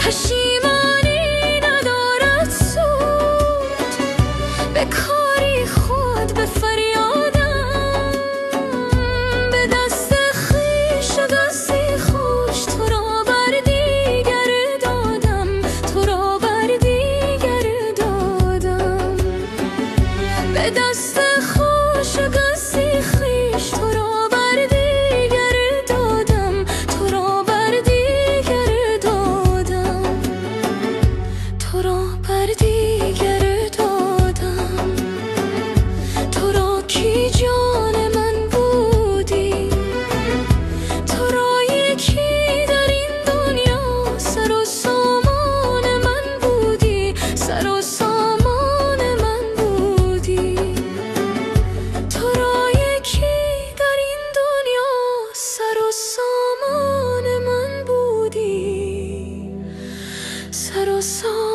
پشیمانی ندارد سود، به کاری خود به فریادم، به دست خویش و دستی خوش تو را بر دیگر دادم، تو را بر دیگر دادم، به دست خوش و دستی خویش تو را بر دیگر دادم، تو را بر دیگر دادم، تو را بر دیگر دادم. تو را کی جان من بودی، تو را یکی در این دنیا سر و سامان من بودی، سر و سامان من بودی، تو را یکی در این دنیا سر و سامان من بودی، سر و سامان